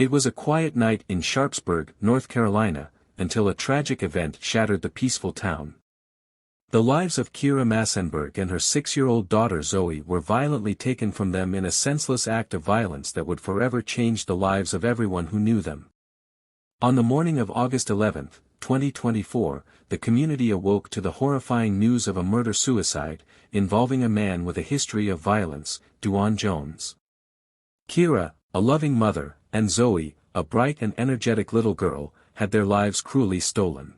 It was a quiet night in Sharpsburg, North Carolina, until a tragic event shattered the peaceful town. The lives of Kira Massenberg and her 6-year-old daughter Zoe were violently taken from them in a senseless act of violence that would forever change the lives of everyone who knew them. On the morning of August 11, 2024, the community awoke to the horrifying news of a murder-suicide, involving a man with a history of violence, DuJuan Jones. Kira, a loving mother, and Zoe, a bright and energetic little girl, had their lives cruelly stolen.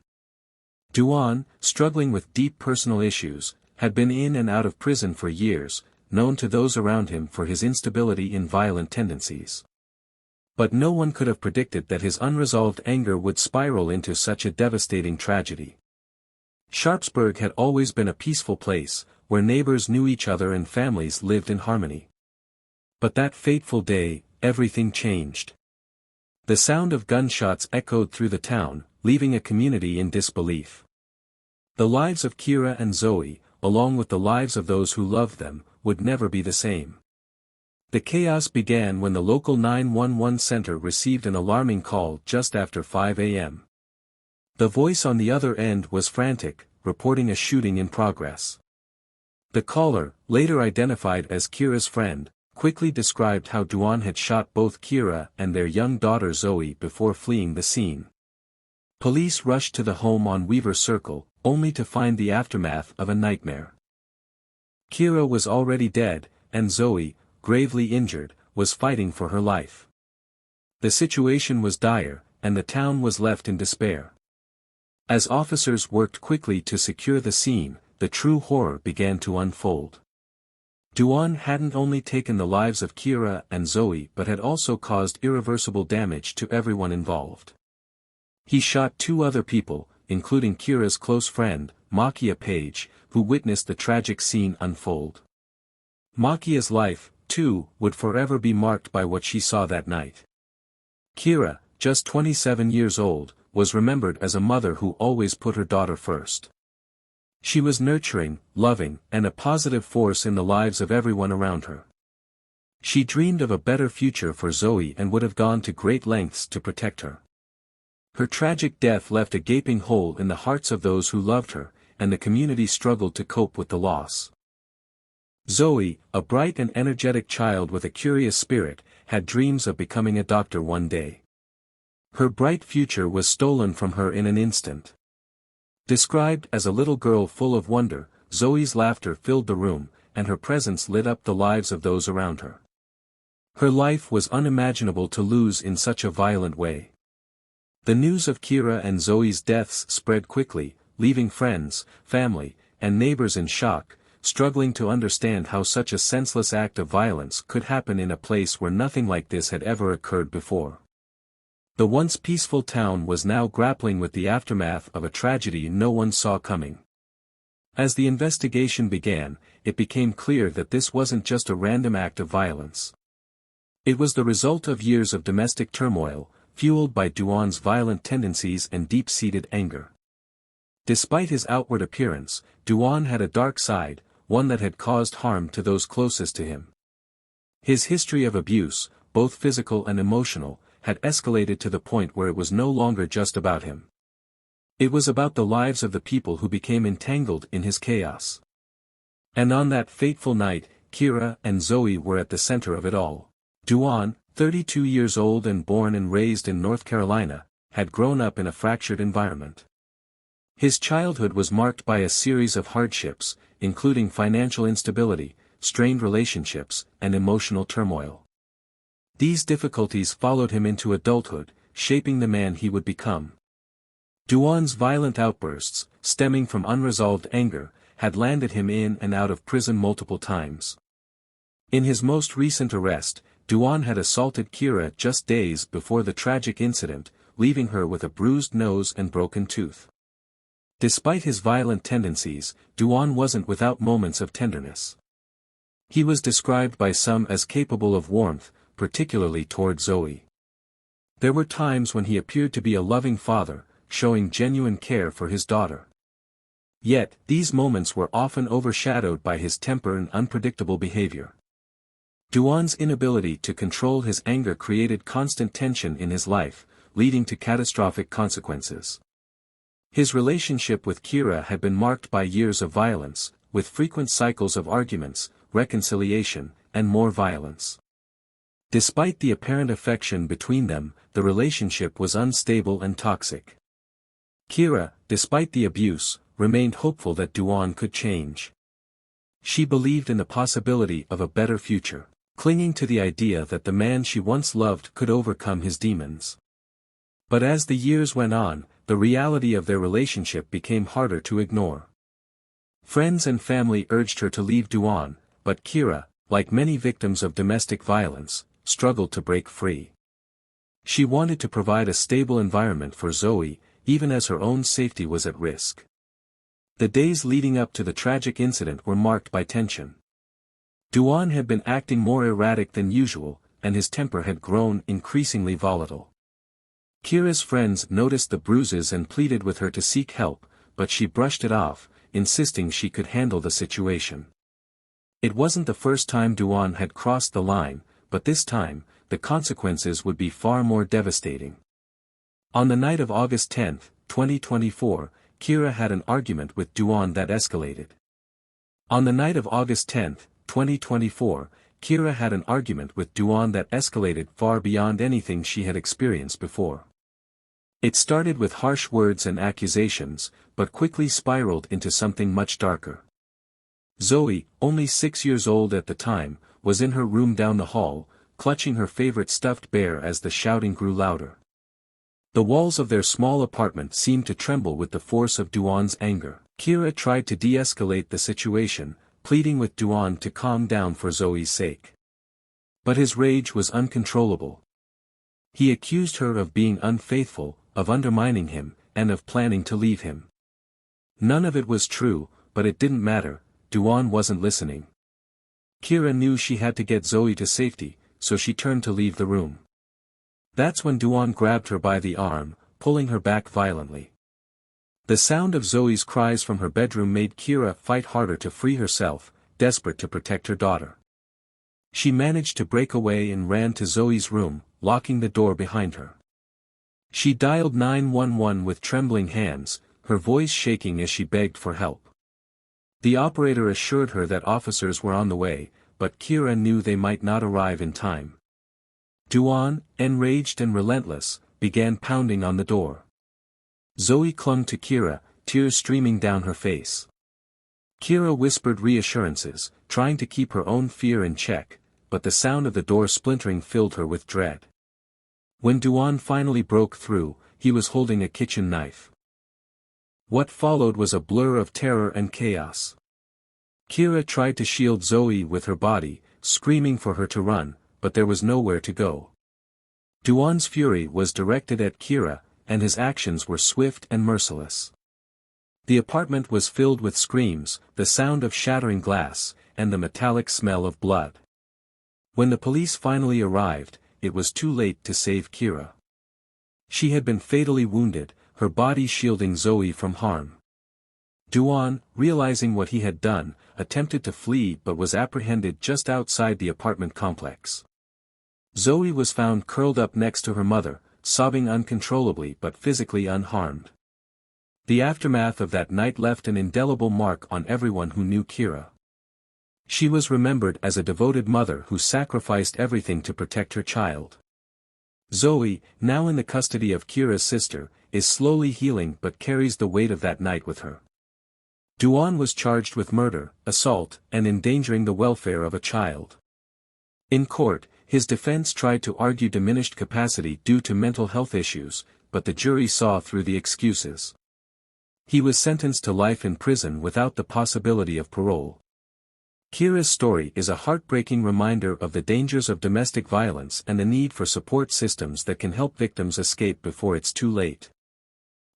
DuJuan, struggling with deep personal issues, had been in and out of prison for years, known to those around him for his instability and violent tendencies. But no one could have predicted that his unresolved anger would spiral into such a devastating tragedy. Sharpsburg had always been a peaceful place, where neighbors knew each other and families lived in harmony. But that fateful day, everything changed. The sound of gunshots echoed through the town, leaving a community in disbelief. The lives of Kira and Zoe, along with the lives of those who loved them, would never be the same. The chaos began when the local 911 center received an alarming call just after 5 a.m. The voice on the other end was frantic, reporting a shooting in progress. The caller, later identified as Kira's friend, quickly described how DuJuan had shot both Kira and their young daughter Zoe before fleeing the scene. Police rushed to the home on Weaver Circle, only to find the aftermath of a nightmare. Kira was already dead, and Zoe, gravely injured, was fighting for her life. The situation was dire, and the town was left in despair. As officers worked quickly to secure the scene, the true horror began to unfold. DuJuan hadn't only taken the lives of Kira and Zoe but had also caused irreversible damage to everyone involved. He shot 2 other people, including Kira's close friend, Makia Page, who witnessed the tragic scene unfold. Makia's life, too, would forever be marked by what she saw that night. Kira, just 27 years old, was remembered as a mother who always put her daughter first. She was nurturing, loving, and a positive force in the lives of everyone around her. She dreamed of a better future for Zoe and would have gone to great lengths to protect her. Her tragic death left a gaping hole in the hearts of those who loved her, and the community struggled to cope with the loss. Zoe, a bright and energetic child with a curious spirit, had dreams of becoming a doctor one day. Her bright future was stolen from her in an instant. Described as a little girl full of wonder, Zoe's laughter filled the room, and her presence lit up the lives of those around her. Her life was unimaginable to lose in such a violent way. The news of Kira and Zoe's deaths spread quickly, leaving friends, family, and neighbors in shock, struggling to understand how such a senseless act of violence could happen in a place where nothing like this had ever occurred before. The once peaceful town was now grappling with the aftermath of a tragedy no one saw coming. As the investigation began, it became clear that this wasn't just a random act of violence. It was the result of years of domestic turmoil, fueled by DuJuan's violent tendencies and deep-seated anger. Despite his outward appearance, DuJuan had a dark side, one that had caused harm to those closest to him. His history of abuse, both physical and emotional, had escalated to the point where it was no longer just about him. It was about the lives of the people who became entangled in his chaos. And on that fateful night, Kira and Zoe were at the center of it all. DuJuan, 32 years old and born and raised in North Carolina, had grown up in a fractured environment. His childhood was marked by a series of hardships, including financial instability, strained relationships, and emotional turmoil. These difficulties followed him into adulthood, shaping the man he would become. DuJuan's violent outbursts, stemming from unresolved anger, had landed him in and out of prison multiple times. In his most recent arrest, DuJuan had assaulted Kira just days before the tragic incident, leaving her with a bruised nose and broken tooth. Despite his violent tendencies, DuJuan wasn't without moments of tenderness. He was described by some as capable of warmth, particularly toward Zoe. There were times when he appeared to be a loving father, showing genuine care for his daughter. Yet, these moments were often overshadowed by his temper and unpredictable behavior. Duan's inability to control his anger created constant tension in his life, leading to catastrophic consequences. His relationship with Kira had been marked by years of violence, with frequent cycles of arguments, reconciliation, and more violence. Despite the apparent affection between them, the relationship was unstable and toxic. Kira, despite the abuse, remained hopeful that Duan could change. She believed in the possibility of a better future, clinging to the idea that the man she once loved could overcome his demons. But as the years went on, the reality of their relationship became harder to ignore. Friends and family urged her to leave Duan, but Kira, like many victims of domestic violence, struggled to break free. She wanted to provide a stable environment for Zoe, even as her own safety was at risk. The days leading up to the tragic incident were marked by tension. Duan had been acting more erratic than usual, and his temper had grown increasingly volatile. Kira's friends noticed the bruises and pleaded with her to seek help, but she brushed it off, insisting she could handle the situation. It wasn't the first time Duan had crossed the line, but this time, the consequences would be far more devastating. On the night of August 10, 2024, Kira had an argument with Duan that escalated. On the night of August 10, 2024, Kira had an argument with Duan that escalated far beyond anything she had experienced before. It started with harsh words and accusations, but quickly spiraled into something much darker. Zoe, only 6 years old at the time, was in her room down the hall, clutching her favorite stuffed bear as the shouting grew louder. The walls of their small apartment seemed to tremble with the force of Duan's anger. Kira tried to de-escalate the situation, pleading with Duan to calm down for Zoe's sake. But his rage was uncontrollable. He accused her of being unfaithful, of undermining him, and of planning to leave him. None of it was true, but it didn't matter, Duan wasn't listening. Kira knew she had to get Zoe to safety, so she turned to leave the room. That's when Duan grabbed her by the arm, pulling her back violently. The sound of Zoe's cries from her bedroom made Kira fight harder to free herself, desperate to protect her daughter. She managed to break away and ran to Zoe's room, locking the door behind her. She dialed 911 with trembling hands, her voice shaking as she begged for help. The operator assured her that officers were on the way, but Kira knew they might not arrive in time. Duan, enraged and relentless, began pounding on the door. Zoe clung to Kira, tears streaming down her face. Kira whispered reassurances, trying to keep her own fear in check, but the sound of the door splintering filled her with dread. When Duan finally broke through, he was holding a kitchen knife. What followed was a blur of terror and chaos. Kira tried to shield Zoe with her body, screaming for her to run, but there was nowhere to go. Duan's fury was directed at Kira, and his actions were swift and merciless. The apartment was filled with screams, the sound of shattering glass, and the metallic smell of blood. When the police finally arrived, it was too late to save Kira. She had been fatally wounded, her body shielding Zoe from harm. Duan, realizing what he had done, attempted to flee but was apprehended just outside the apartment complex. Zoe was found curled up next to her mother, sobbing uncontrollably but physically unharmed. The aftermath of that night left an indelible mark on everyone who knew Kira. She was remembered as a devoted mother who sacrificed everything to protect her child. Zoe, now in the custody of Kira's sister, is slowly healing but carries the weight of that night with her. Duan was charged with murder, assault, and endangering the welfare of a child. In court, his defense tried to argue diminished capacity due to mental health issues, but the jury saw through the excuses. He was sentenced to life in prison without the possibility of parole. Kira's story is a heartbreaking reminder of the dangers of domestic violence and the need for support systems that can help victims escape before it's too late.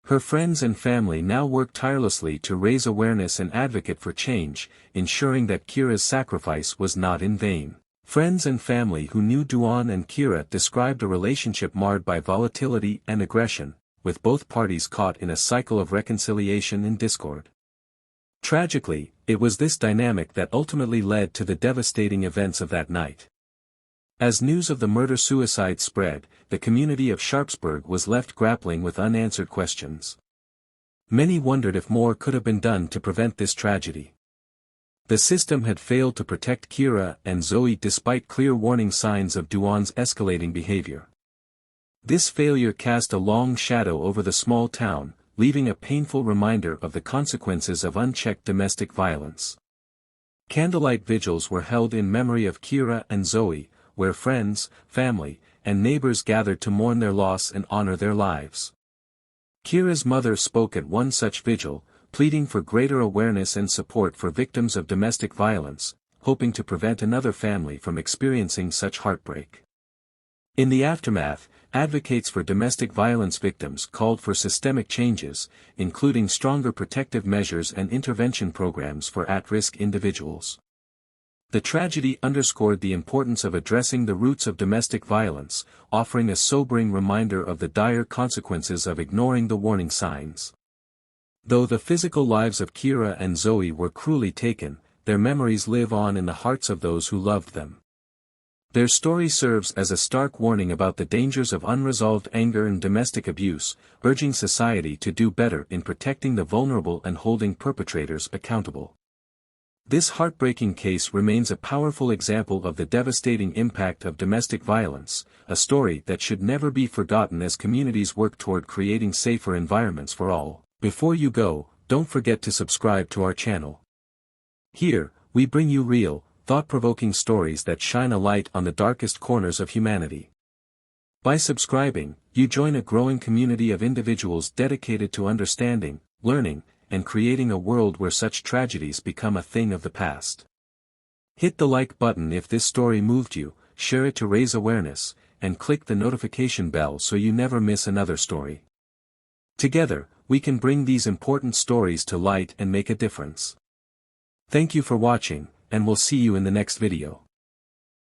Her friends and family now work tirelessly to raise awareness and advocate for change, ensuring that Kira's sacrifice was not in vain. Friends and family who knew Duan and Kira described a relationship marred by volatility and aggression, with both parties caught in a cycle of reconciliation and discord. Tragically, it was this dynamic that ultimately led to the devastating events of that night. As news of the murder-suicide spread, the community of Sharpsburg was left grappling with unanswered questions. Many wondered if more could have been done to prevent this tragedy. The system had failed to protect Kira and Zoe despite clear warning signs of Duan's escalating behavior. This failure cast a long shadow over the small town, leaving a painful reminder of the consequences of unchecked domestic violence. Candlelight vigils were held in memory of Kira and Zoe, where friends, family, and neighbors gathered to mourn their loss and honor their lives. Kira's mother spoke at one such vigil, pleading for greater awareness and support for victims of domestic violence, hoping to prevent another family from experiencing such heartbreak. In the aftermath, advocates for domestic violence victims called for systemic changes, including stronger protective measures and intervention programs for at-risk individuals. The tragedy underscored the importance of addressing the roots of domestic violence, offering a sobering reminder of the dire consequences of ignoring the warning signs. Though the physical lives of Kira and Zoe were cruelly taken, their memories live on in the hearts of those who loved them. Their story serves as a stark warning about the dangers of unresolved anger and domestic abuse, urging society to do better in protecting the vulnerable and holding perpetrators accountable. This heartbreaking case remains a powerful example of the devastating impact of domestic violence, a story that should never be forgotten as communities work toward creating safer environments for all. Before you go, don't forget to subscribe to our channel. Here, we bring you real, thought-provoking stories that shine a light on the darkest corners of humanity. By subscribing, you join a growing community of individuals dedicated to understanding, learning, and creating a world where such tragedies become a thing of the past. Hit the like button if this story moved you, share it to raise awareness, and click the notification bell so you never miss another story. Together, we can bring these important stories to light and make a difference. Thank you for watching, and we'll see you in the next video.